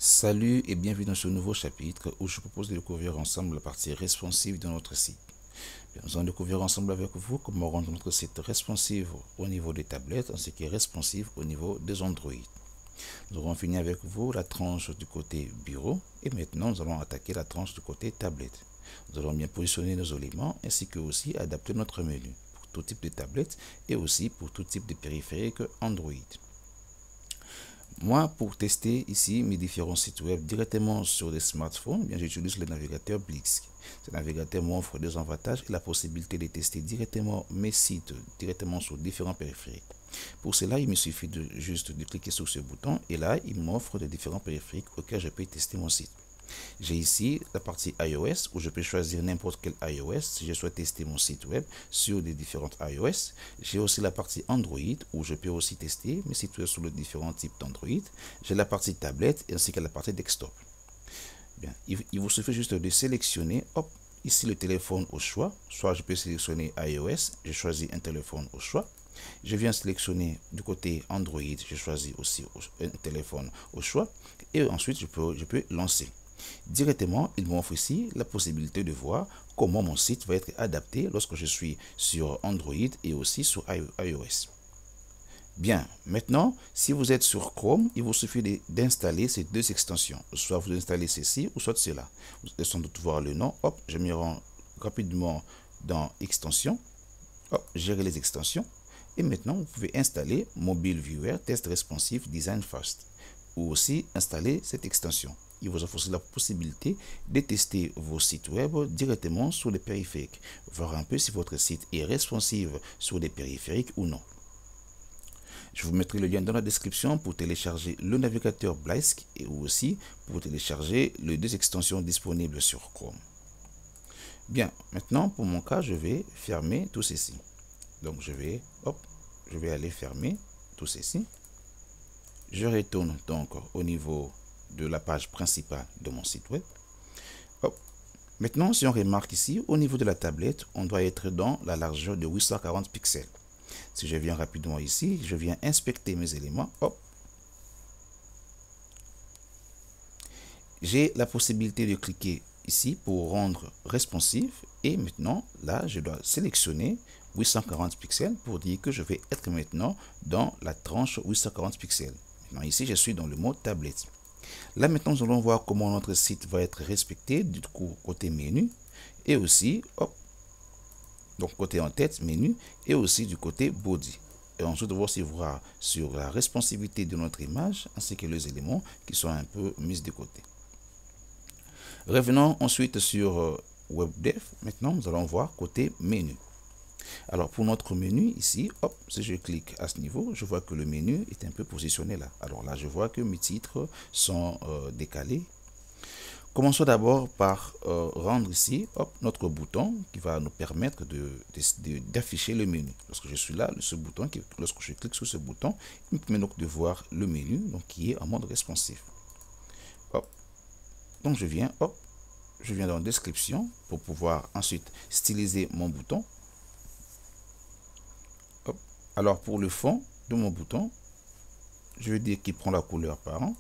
Salut et bienvenue dans ce nouveau chapitre où je propose de découvrir ensemble la partie responsive de notre site. Bien, nous allons découvrir ensemble avec vous comment rendre notre site responsive au niveau des tablettes ainsi que responsive au niveau des Android. Nous aurons fini avec vous la tranche du côté bureau et maintenant nous allons attaquer la tranche du côté tablette. Nous allons bien positionner nos éléments ainsi que aussi adapter notre menu pour tout type de tablette et aussi pour tout type de périphérique Android. Moi, pour tester ici mes différents sites web directement sur des smartphones, bien j'utilise le navigateur Blisk. Ce navigateur m'offre deux avantages et la possibilité de tester directement mes sites directement sur différents périphériques. Pour cela, il me suffit juste de cliquer sur ce bouton et là, il m'offre des différents périphériques auxquels je peux tester mon site. J'ai ici la partie iOS où je peux choisir n'importe quel iOS si je souhaite tester mon site web sur des différentes iOS. J'ai aussi la partie Android où je peux aussi tester mes sites web sur les différents types d'Android. J'ai la partie tablette ainsi que la partie desktop. Bien, il vous suffit juste de sélectionner, hop, ici le téléphone au choix. Soit je peux sélectionner iOS, je choisis un téléphone au choix. Je viens sélectionner du côté Android, je choisis aussi un téléphone au choix. Et ensuite, je peux lancer. Directement, il m'offre ici la possibilité de voir comment mon site va être adapté lorsque je suis sur Android et aussi sur iOS. Bien, maintenant, si vous êtes sur Chrome, il vous suffit d'installer ces deux extensions. Soit vous installez ceci ou soit cela. Vous allez sans doute voir le nom. Hop, je me rends rapidement dans Extensions. Hop, gérer les extensions. Et maintenant, vous pouvez installer Mobile Viewer Test Responsive Design Fast. Ou aussi installer cette extension. Il vous offre aussi la possibilité de tester vos sites web directement sur les périphériques. Voir un peu si votre site est responsive sur des périphériques ou non. Je vous mettrai le lien dans la description pour télécharger le navigateur Blisk et aussi pour télécharger les deux extensions disponibles sur Chrome. Bien, maintenant pour mon cas, je vais fermer tout ceci. Donc je vais aller fermer tout ceci. Je retourne donc au niveau de la page principale de mon site web. Hop. Maintenant, si on remarque ici, au niveau de la tablette, on doit être dans la largeur de 840 pixels. Si je viens rapidement ici, je viens inspecter mes éléments. Hop. J'ai la possibilité de cliquer ici pour rendre responsive. Et maintenant, là, je dois sélectionner 840 pixels pour dire que je vais être maintenant dans la tranche 840 pixels. Maintenant, ici, je suis dans le mode tablette. Là, maintenant, nous allons voir comment notre site va être respecté du coup côté menu et aussi, hop, donc côté en tête, menu et aussi du côté body. Et ensuite, on va aussi voir sur la responsivité de notre image ainsi que les éléments qui sont un peu mis de côté. Revenons ensuite sur WebDev. Maintenant, nous allons voir côté menu. Alors, pour notre menu ici, hop, si je clique à ce niveau, je vois que le menu est un peu positionné là. Alors là, je vois que mes titres sont décalés. Commençons d'abord par rendre ici hop, notre bouton qui va nous permettre d'afficher le menu. Lorsque je suis là, ce bouton, lorsque je clique sur ce bouton, il me permet donc de voir le menu donc, qui est en mode responsif. Hop. Donc je viens dans description pour pouvoir ensuite styliser mon bouton. Hop. Alors pour le fond de mon bouton, je vais dire qu'il prend la couleur parent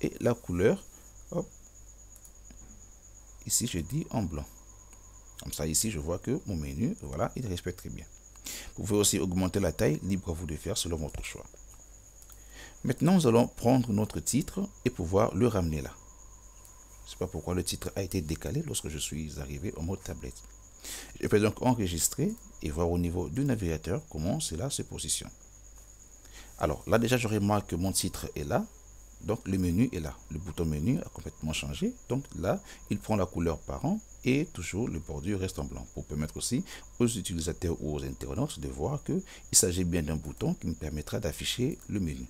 et la couleur, hop, ici je dis en blanc. Comme ça ici je vois que mon menu, voilà, il respecte très bien. Vous pouvez aussi augmenter la taille, libre à vous de faire selon votre choix. Maintenant nous allons prendre notre titre et pouvoir le ramener là. Je ne sais pas pourquoi le titre a été décalé lorsque je suis arrivé en mode tablette. Je vais donc enregistrer et voir au niveau du navigateur comment cela se positionne. Alors là déjà je remarque que mon titre est là. Donc le menu est là. Le bouton menu a complètement changé. Donc là il prend la couleur parent et toujours le bordure reste en blanc. Pour permettre aussi aux utilisateurs ou aux internautes de voir qu'il s'agit bien d'un bouton qui me permettra d'afficher le menu.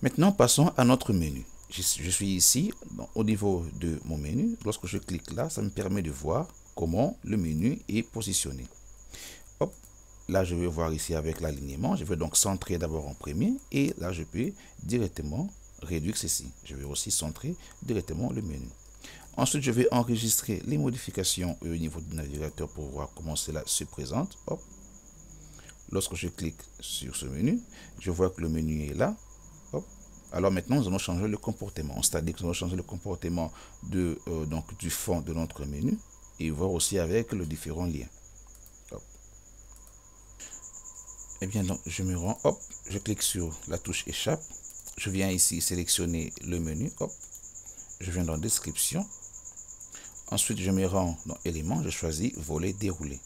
Maintenant passons à notre menu. Je suis ici au niveau de mon menu. Lorsque je clique là, ça me permet de voir comment le menu est positionné. Hop, là je vais voir ici avec l'alignement. Je vais donc centrer d'abord en premier et là je peux directement réduire ceci. Je vais aussi centrer directement le menu. Ensuite je vais enregistrer les modifications au niveau du navigateur pour voir comment cela se présente. Hop. Lorsque je clique sur ce menu, je vois que le menu est là. Hop. Alors maintenant, nous allons changer le comportement. C'est-à-dire que nous allons changer le comportement de, donc, du fond de notre menu et voir aussi avec le différent lien. Hop. Et bien, donc, je me rends, hop, je clique sur la touche échappe. Je viens ici sélectionner le menu, hop. Je viens dans description. Ensuite, je me rends dans éléments, je choisis volet déroulé.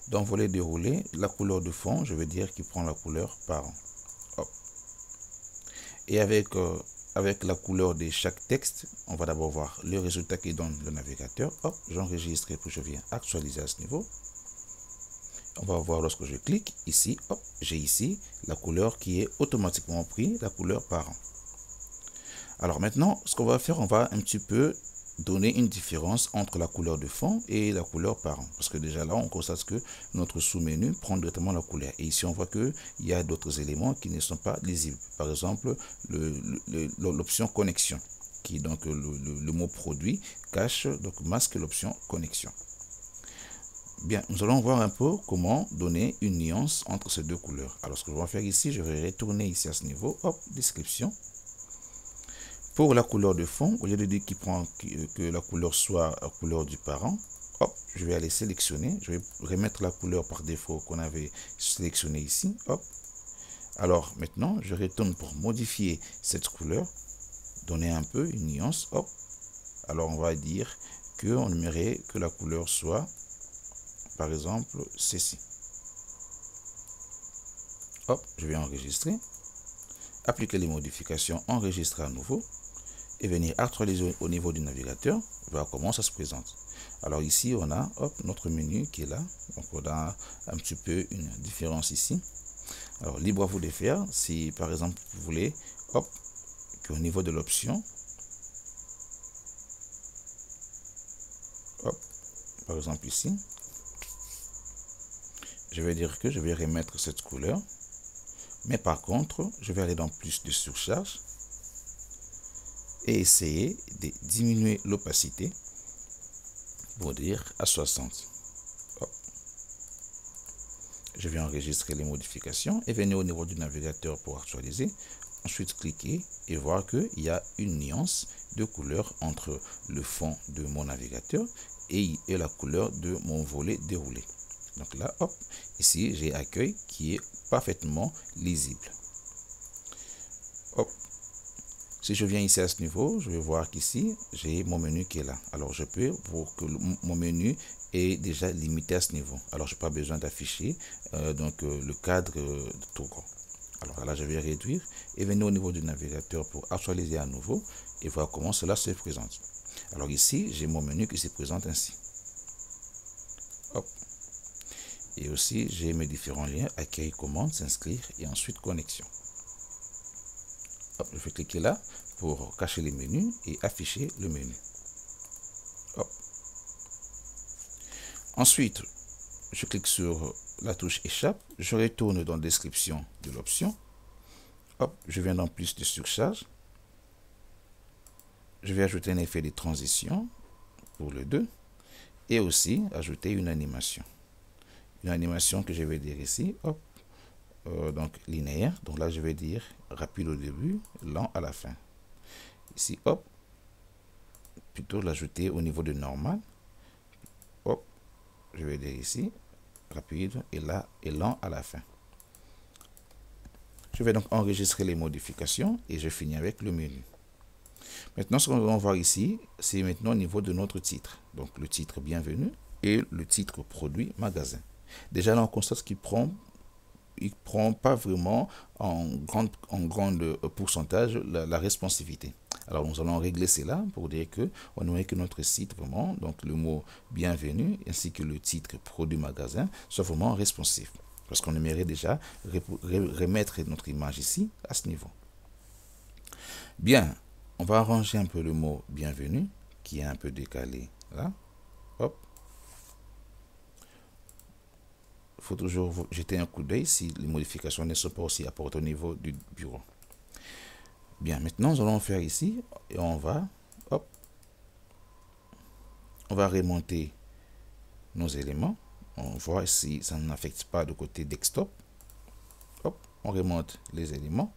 Dans volet déroulé, la couleur de fond, je veux dire qu'il prend la couleur parent. Hop. Et avec la couleur de chaque texte, on va d'abord voir le résultat qui donne le navigateur. Hop, j'enregistre et puis je viens actualiser à ce niveau. On va voir lorsque je clique ici, hop, j'ai ici la couleur qui est automatiquement prise, la couleur parent. Alors maintenant, ce qu'on va faire, on va un petit peu donner une différence entre la couleur de fond et la couleur parent. Parce que déjà là, on constate que notre sous-menu prend directement la couleur. Et ici, on voit qu'il y a d'autres éléments qui ne sont pas lisibles. Par exemple, l'option connexion, qui donc le mot produit cache, donc masque l'option connexion. Bien, nous allons voir un peu comment donner une nuance entre ces deux couleurs. Alors, ce que je vais faire ici, je vais retourner ici à ce niveau. Hop, description. Pour la couleur de fond, au lieu de dire que la couleur soit la couleur du parent, hop, je vais aller sélectionner. Je vais remettre la couleur par défaut qu'on avait sélectionnée ici. Hop. Alors, maintenant, je retourne pour modifier cette couleur, donner un peu une nuance. Hop. Alors, on va dire qu'on aimerait que la couleur soit, par exemple, ceci. Hop, je vais enregistrer. Appliquer les modifications, enregistrer à nouveau. Et venir actualiser au niveau du navigateur, voir comment ça se présente. Alors ici, on a hop, notre menu qui est là. Donc on a un petit peu une différence ici. Alors libre à vous de faire. Si par exemple vous voulez, hop, qu'au niveau de l'option, hop, par exemple ici, je vais dire que je vais remettre cette couleur. Mais par contre, je vais aller dans plus de surcharge. Et essayer de diminuer l'opacité pour dire à 60. Hop. Je vais enregistrer les modifications et venir au niveau du navigateur pour actualiser. Ensuite, cliquer et voir qu'il y a une nuance de couleur entre le fond de mon navigateur et la couleur de mon volet déroulé. Donc là, hop, ici, j'ai accueil qui est parfaitement lisible. Hop. Si je viens ici à ce niveau, je vais voir qu'ici, j'ai mon menu qui est là. Alors, je peux, pour que mon menu est déjà limité à ce niveau. Alors, je n'ai pas besoin d'afficher le cadre tout grand. Alors là, je vais réduire et venir au niveau du navigateur pour actualiser à nouveau et voir comment cela se présente. Alors ici, j'ai mon menu qui se présente ainsi. Hop. Et aussi, j'ai mes différents liens, accueil, commande, s'inscrire et ensuite connexion. Hop, je vais cliquer là pour cacher les menus et afficher le menu. Hop. Ensuite, je clique sur la touche échappe, je retourne dans la description de l'option. Hop, je viens dans plus de surcharge. Je vais ajouter un effet de transition pour le 2 et aussi ajouter une animation. Une animation que je vais dire ici, hop, donc linéaire. Donc là, je vais dire rapide au début, lent à la fin. Ici, hop, plutôt l'ajouter au niveau de normal. Hop, je vais dire ici, rapide et là, et lent à la fin. Je vais donc enregistrer les modifications et je finis avec le menu. Maintenant, ce qu'on va voir ici, c'est maintenant au niveau de notre titre. Donc, le titre bienvenue et le titre produit magasin. Déjà, là, on constate qu'il prend pas vraiment en grande pourcentage la responsivité. Alors, nous allons régler cela pour dire que on aimerait que notre site vraiment, donc le mot bienvenue ainsi que le titre produit magasin, soit vraiment responsif. Parce qu'on aimerait déjà remettre notre image ici à ce niveau. Bien, on va arranger un peu le mot bienvenue qui est un peu décalé là. Hop. Il faut toujours jeter un coup d'œil si les modifications ne sont pas aussi apportées au niveau du bureau. Bien, maintenant nous allons faire ici et on va, hop, on va remonter nos éléments. On voit si ça n'affecte pas le côté desktop. Hop, on remonte les éléments.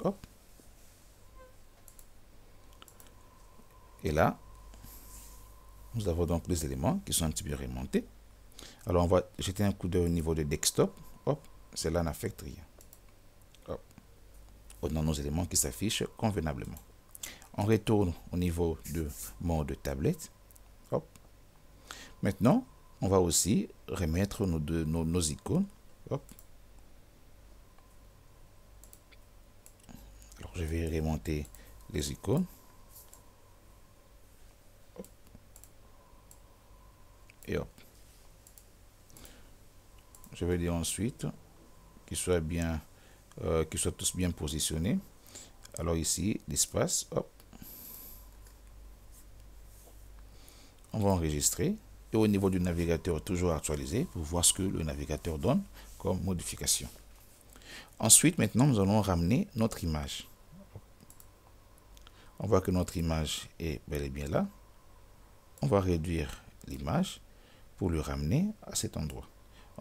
Hop. Et là, nous avons donc les éléments qui sont un petit peu remontés. Alors, on va jeter un coup d'œil au niveau de desktop. Hop, cela n'affecte rien. Hop. On a nos éléments qui s'affichent convenablement. On retourne au niveau de mode tablette. Hop. Maintenant, on va aussi remettre nos icônes. Hop. Alors, je vais remonter les icônes. Hop. Et hop. Je vais dire ensuite qu'ils soient tous bien positionnés. Alors ici, l'espace, hop. On va enregistrer. Et au niveau du navigateur, toujours actualisé pour voir ce que le navigateur donne comme modification. Ensuite, maintenant, nous allons ramener notre image. On voit que notre image est bel et bien là. On va réduire l'image pour le ramener à cet endroit.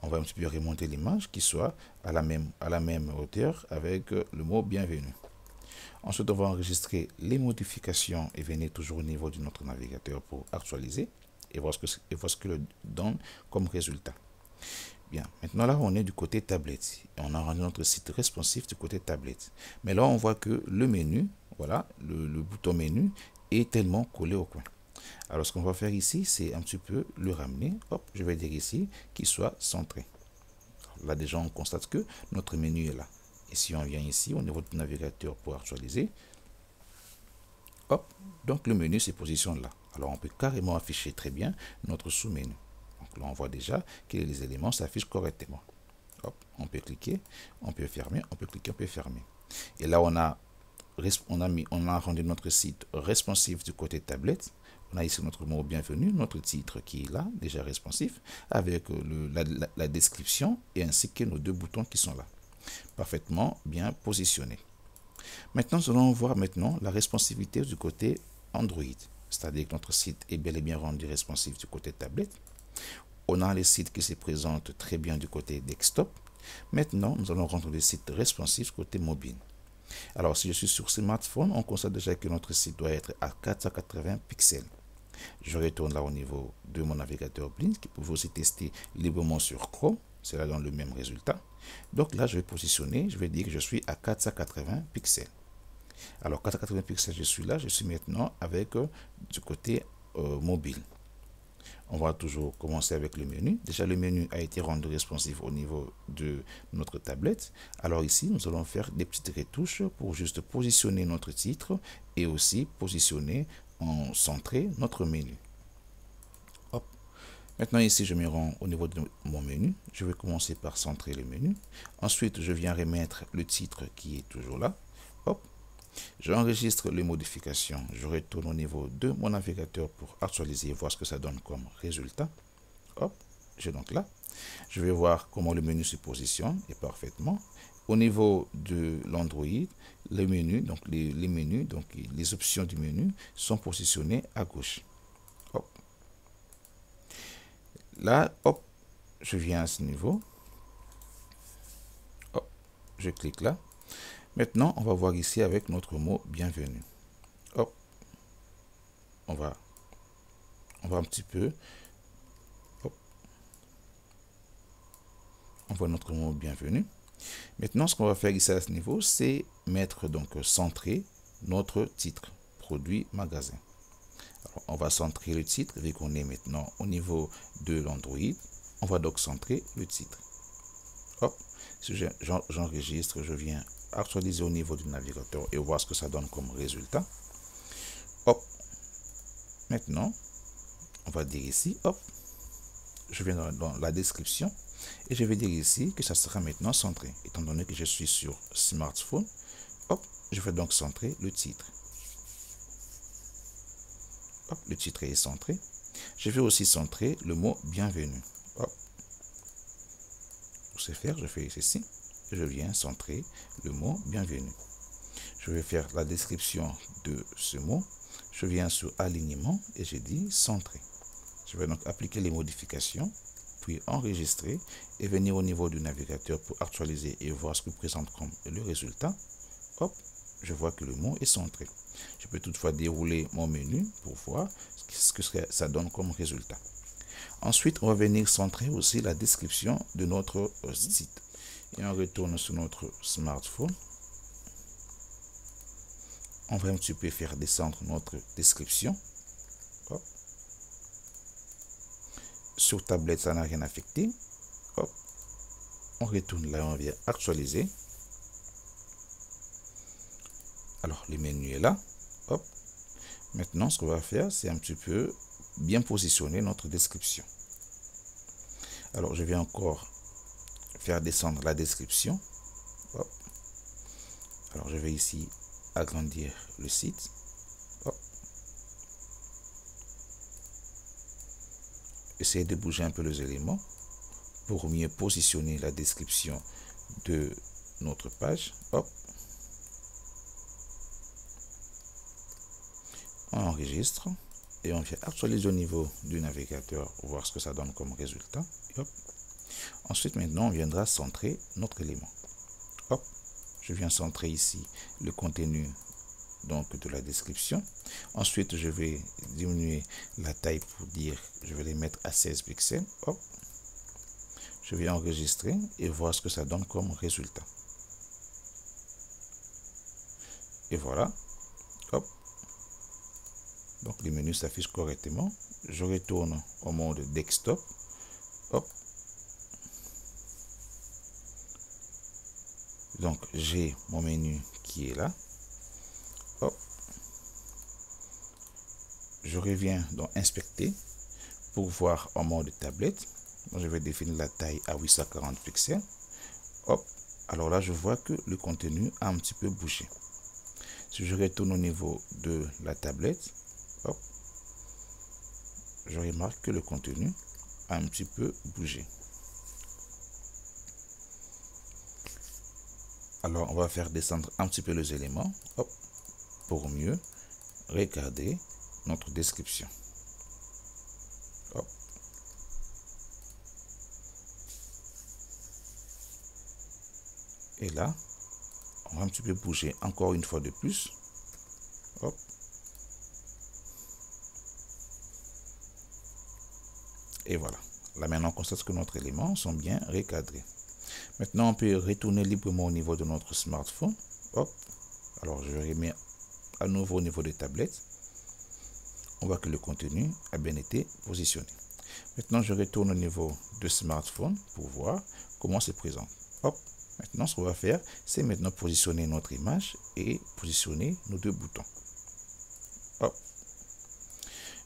On va un petit peu remonter l'image qui soit à la même hauteur avec le mot bienvenue. Ensuite, on va enregistrer les modifications et venir toujours au niveau de notre navigateur pour actualiser et voir ce que le donne comme résultat. Bien, maintenant là, on est du côté tablette. Et on a rendu notre site responsif du côté tablette. Mais là, on voit que le menu, voilà, le bouton menu est tellement collé au coin. Alors, ce qu'on va faire ici, c'est un petit peu le ramener. Hop, je vais dire ici qu'il soit centré. Alors, là, déjà, on constate que notre menu est là. Et si on vient ici, au niveau du navigateur pour actualiser, hop, donc le menu se positionne là. Alors, on peut carrément afficher très bien notre sous-menu. Donc là, on voit déjà que les éléments s'affichent correctement. Hop, on peut cliquer, on peut fermer, on peut cliquer, on peut fermer. Et là, on a rendu notre site responsif du côté tablette. On a ici notre mot bienvenue, notre titre qui est là, déjà responsif, avec la description et ainsi que nos deux boutons qui sont là, parfaitement bien positionnés. Maintenant, nous allons voir maintenant la responsivité du côté Android, c'est-à-dire que notre site est bel et bien rendu responsif du côté tablette. On a les sites qui se présentent très bien du côté desktop. Maintenant, nous allons rendre les sites responsifs côté mobile. Alors, si je suis sur smartphone, on constate déjà que notre site doit être à 480 pixels. Je retourne là au niveau de mon navigateur Blink. Vous pouvez aussi tester librement sur Chrome. Cela donne le même résultat. Donc là, je vais positionner. Je vais dire que je suis à 480 pixels. Alors, 480 pixels, je suis là. Je suis maintenant avec du côté mobile. On va toujours commencer avec le menu. Déjà, le menu a été rendu responsif au niveau de notre tablette. Alors ici, nous allons faire des petites retouches pour juste positionner notre titre et aussi positionner en centré notre menu. Hop. Maintenant ici, je me rends au niveau de mon menu. Je vais commencer par centrer le menu. Ensuite, je viens remettre le titre qui est toujours là. Hop. J'enregistre les modifications. Je retourne au niveau de mon navigateur pour actualiser et voir ce que ça donne comme résultat. Hop, j'ai donc là. Je vais voir comment le menu se positionne et parfaitement. Au niveau de l'Android, les menus, donc les menus, donc les options du menu sont positionnées à gauche. Hop. Là, hop, je viens à ce niveau. Hop, je clique là. Maintenant, on va voir ici avec notre mot bienvenue. Hop. On va un petit peu. Hop. On voit notre mot bienvenue. Maintenant, ce qu'on va faire ici à ce niveau, c'est mettre donc centrer notre titre, produit, magasin. Alors, on va centrer le titre, vu qu'on est maintenant au niveau de l'Android. On va donc centrer le titre. Hop. Si j'enregistre, je viens actualiser au niveau du navigateur et voir ce que ça donne comme résultat. Hop. Maintenant, on va dire ici, hop, je viens dans la description et je vais dire ici que ça sera maintenant centré. Étant donné que je suis sur smartphone, hop, je vais donc centrer le titre. Hop, le titre est centré. Je vais aussi centrer le mot bienvenue. Hop. Pour ce faire, je fais ceci. Je viens centrer le mot bienvenue. Je vais faire la description de ce mot. Je viens sur alignement et je dis centrer. Je vais donc appliquer les modifications, puis enregistrer et venir au niveau du navigateur pour actualiser et voir ce que présente comme le résultat. hop, je vois que le mot est centré. Je peux toutefois dérouler mon menu pour voir ce que ça donne comme résultat. Ensuite, on va venir centrer aussi la description de notre site. Et on retourne sur notre smartphone. On va un petit peu faire descendre notre description. Hop. Sur tablette, ça n'a rien affecté. Hop. On retourne là, on vient actualiser. Alors, le menu est là. Hop. Maintenant, ce qu'on va faire, c'est un petit peu bien positionner notre description. Alors, je vais encore faire descendre la description. Hop. Alors, je vais ici agrandir le site. Hop. Essayez de bouger un peu les éléments pour mieux positionner la description de notre page. Hop. On enregistre et on vient actualiser au niveau du navigateur, voir ce que ça donne comme résultat. Hop. Ensuite, maintenant, on viendra centrer notre élément. Hop. Je viens centrer ici le contenu donc de la description. Ensuite, je vais diminuer la taille pour dire, je vais les mettre à 16 pixels. Hop. Je vais enregistrer et voir ce que ça donne comme résultat. Et voilà. Hop. Donc, le menu s'affiche correctement. Je retourne au mode desktop. Hop. Donc, j'ai mon menu qui est là. Hop. Je reviens dans Inspecter pour voir en mode tablette. Donc, je vais définir la taille à 840 pixels. Hop. Alors là, je vois que le contenu a un petit peu bougé. Si je retourne au niveau de la tablette, hop, je remarque que le contenu a un petit peu bougé. Alors, on va faire descendre un petit peu les éléments, hop, pour mieux regarder notre description. Hop. Et là, on va un petit peu bouger encore une fois de plus. Hop. Et voilà. Là maintenant, on constate que nos éléments sont bien recadrés. Maintenant, on peut retourner librement au niveau de notre smartphone. Hop. Alors, je remets à nouveau au niveau des tablettes. On voit que le contenu a bien été positionné. Maintenant, je retourne au niveau de smartphone pour voir comment c'est présent. Hop. Maintenant, ce qu'on va faire, c'est maintenant positionner notre image et positionner nos deux boutons. Hop.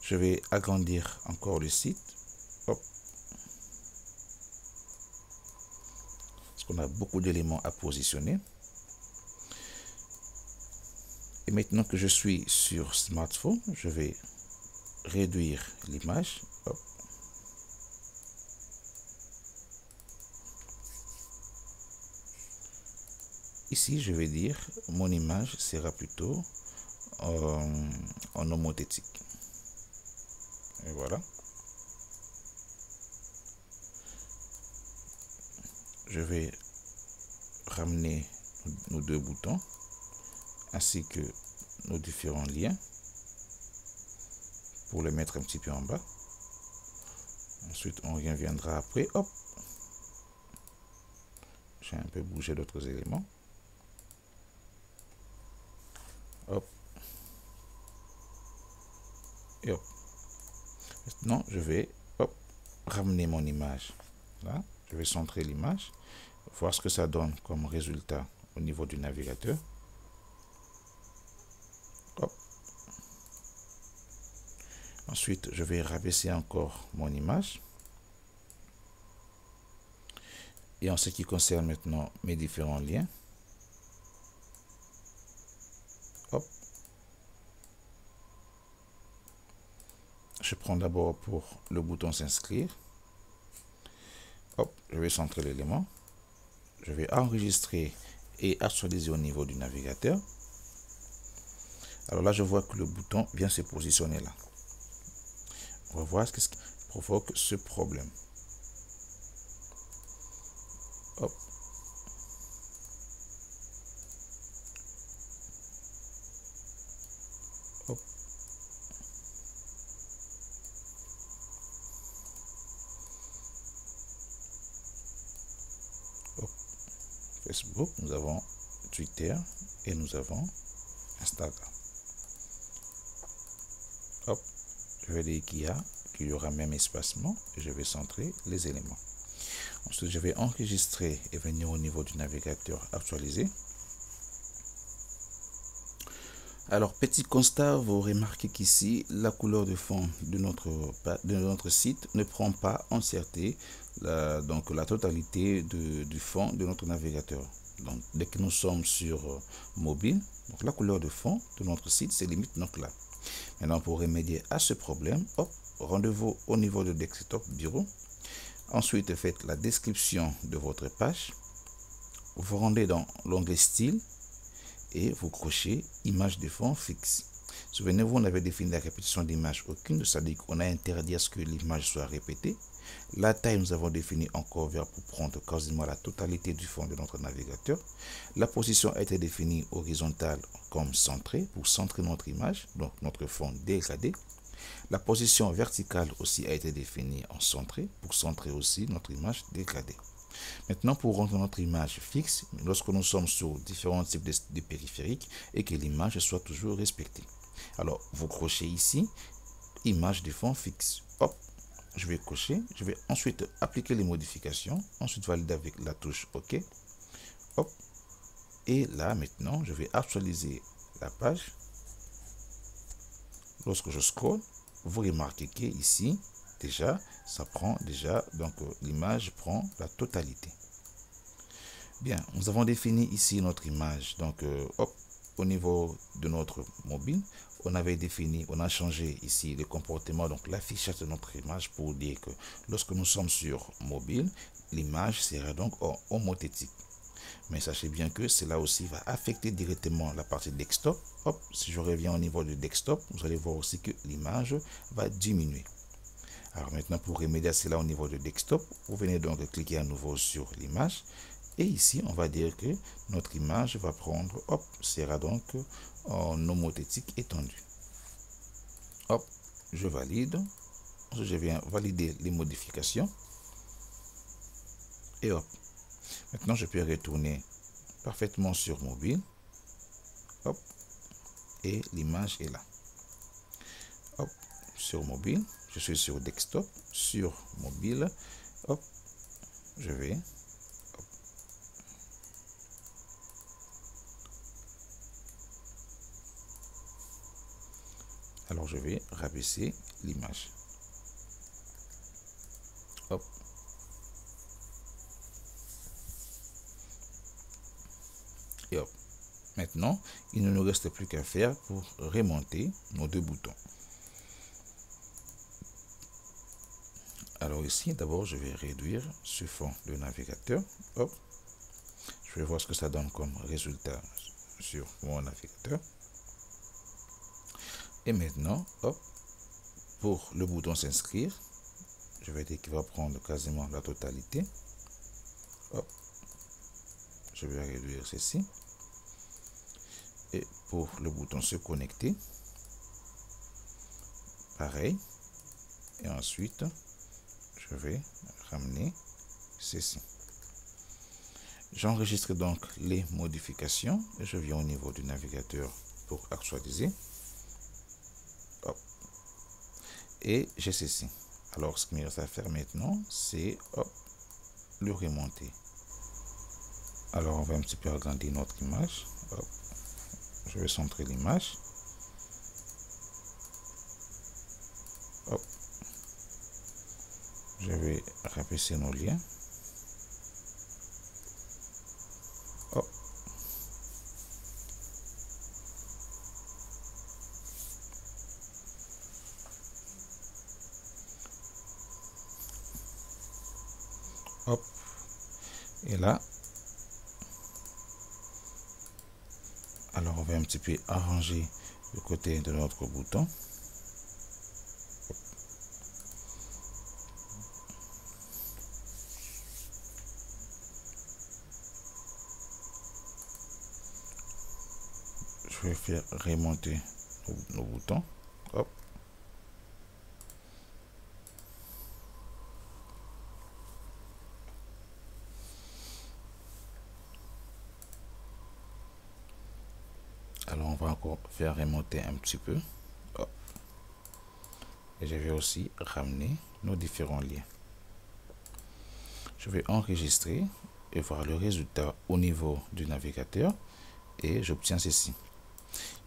Je vais agrandir encore le site. Hop. Parce qu'on a beaucoup d'éléments à positionner. Et maintenant que je suis sur smartphone, je vais réduire l'image. Hop. Ici, je vais dire, mon image sera plutôt en homothétique. Et voilà. Je vais ramener nos deux boutons ainsi que nos différents liens pour les mettre un petit peu en bas. Ensuite, on reviendra après. Hop. J'ai un peu bougé d'autres éléments. Hop. Et hop. Maintenant, je vais ramener mon image. Là, je vais centrer l'image, voir ce que ça donne comme résultat au niveau du navigateur. Hop. Ensuite, je vais rabaisser encore mon image. Et en ce qui concerne maintenant mes différents liens, hop. Je prends d'abord pour le bouton s'inscrire. Hop, je vais centrer l'élément. Je vais enregistrer et actualiser au niveau du navigateur. Alors là, je vois que le bouton vient se positionner là. On va voir ce qui provoque ce problème. Hop. Facebook, nous avons Twitter et nous avons Instagram. Hop, je vais dire qu'il y aura même espacement et je vais centrer les éléments. Ensuite, je vais enregistrer et venir au niveau du navigateur actualisé. Alors, petit constat, vous remarquez qu'ici, la couleur de fond de notre site ne prend pas entièreté donc la totalité du fond de notre navigateur. Donc, dès que nous sommes sur mobile, donc la couleur de fond de notre site se limite donc là. Maintenant, pour remédier à ce problème, hop, rendez-vous au niveau de Desktop Bureau. Ensuite, faites la description de votre page. Vous rendez dans l'onglet Style et vous crochez Image de fond fixe. Souvenez-vous, on avait défini la répétition d'image aucune, c'est-à-dire qu'on a interdit à ce que l'image soit répétée. La taille, nous avons défini encore vert pour prendre quasiment la totalité du fond de notre navigateur. La position a été définie horizontale comme centrée pour centrer notre image, donc notre fond dégradé. La position verticale aussi a été définie en centré pour centrer aussi notre image dégradée. Maintenant, pour rendre notre image fixe, lorsque nous sommes sur différents types de périphériques et que l'image soit toujours respectée. Alors, vous crochez ici, image de fond fixe. Hop, je vais cocher. Je vais ensuite appliquer les modifications. Ensuite, valider avec la touche OK. Hop. Et là, maintenant, je vais actualiser la page. Lorsque je scrolle, vous remarquez qu'ici, déjà, ça prend déjà, donc l'image prend la totalité. Bien, nous avons défini ici notre image. Donc, hop, au niveau de notre mobile, on avait défini, on a changé ici le comportement, donc l'affichage de notre image pour dire que lorsque nous sommes sur mobile, l'image sera donc en homothétique. Mais sachez bien que cela aussi va affecter directement la partie desktop. Hop, si je reviens au niveau du desktop, vous allez voir aussi que l'image va diminuer. Alors maintenant, pour remédier à cela au niveau du desktop, vous venez donc cliquer à nouveau sur l'image. Et ici, on va dire que notre image va prendre, hop, sera donc en homothétique étendue. Hop, je valide. Ensuite, je viens valider les modifications. Et hop. Maintenant, je peux retourner parfaitement sur mobile. Hop. Et l'image est là. Hop. Sur mobile. Je suis sur desktop. Sur mobile. Hop. Je vais. Hop. Alors, je vais rabaisser l'image. Hop. Et hop. Maintenant, il ne nous reste plus qu'à faire pour remonter nos deux boutons. Alors ici, d'abord, je vais réduire ce fond de navigateur. Hop. Je vais voir ce que ça donne comme résultat sur mon navigateur. Et maintenant, hop, pour le bouton s'inscrire, je vais dire qu'il va prendre quasiment la totalité. Hop. Je vais réduire ceci. Et pour le bouton se connecter, pareil. Et ensuite, je vais ramener ceci. J'enregistre donc les modifications et je viens au niveau du navigateur pour actualiser. Hop. Et j'ai ceci. Alors, ce qu'il me reste à faire maintenant, c'est le remonter. Alors, on va un petit peu agrandir notre image. Hop. Je vais centrer l'image. Hop. Je vais rabaisser nos liens. Hop. Hop. Et là, alors on va un petit peu arranger le côté de notre bouton. Hop. Je vais faire remonter nos boutons. Hop. va encore faire remonter un petit peu. Hop. Et je vais aussi ramener nos différents liens. Je vais enregistrer et voir le résultat au niveau du navigateur et j'obtiens ceci.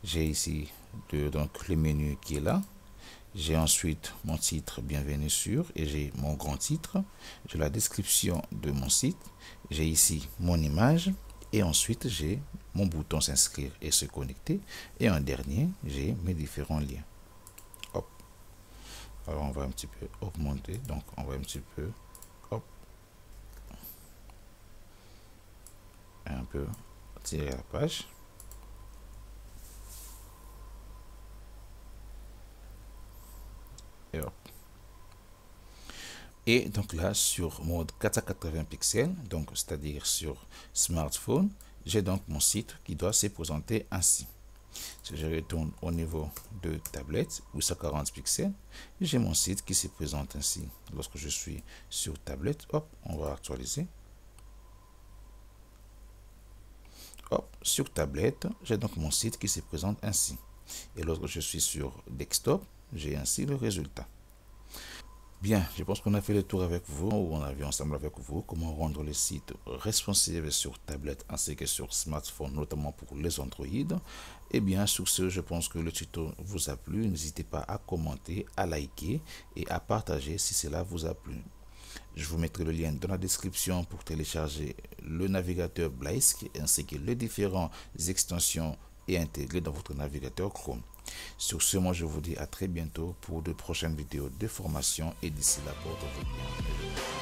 J'ai ici donc le menu qui est là. J'ai ensuite mon titre bienvenue sur et j'ai mon grand titre. J'ai la description de mon site. J'ai ici mon image et ensuite j'ai mon bouton s'inscrire et se connecter. Et en dernier, j'ai mes différents liens. Hop. Alors on va un petit peu augmenter. Donc on va un petit peu hop, un peu tirer la page. Et hop. Et donc là, sur mode 480 pixels, donc c'est-à-dire sur smartphone, j'ai donc mon site qui doit se présenter ainsi. Si je retourne au niveau de tablette, 840 pixels, j'ai mon site qui se présente ainsi. Lorsque je suis sur tablette, hop, on va actualiser. Hop, sur tablette, j'ai donc mon site qui se présente ainsi. Et lorsque je suis sur desktop, j'ai ainsi le résultat. Bien, je pense qu'on a fait le tour avec vous, ou on a vu ensemble avec vous comment rendre le site responsive sur tablette ainsi que sur smartphone, notamment pour les Android. Et bien, sur ce, je pense que le tuto vous a plu. N'hésitez pas à commenter, à liker et à partager si cela vous a plu. Je vous mettrai le lien dans la description pour télécharger le navigateur Blisk ainsi que les différentes extensions et intégrées dans votre navigateur Chrome. Sur ce, moi je vous dis à très bientôt pour de prochaines vidéos de formation et d'ici là, portez-vous bien.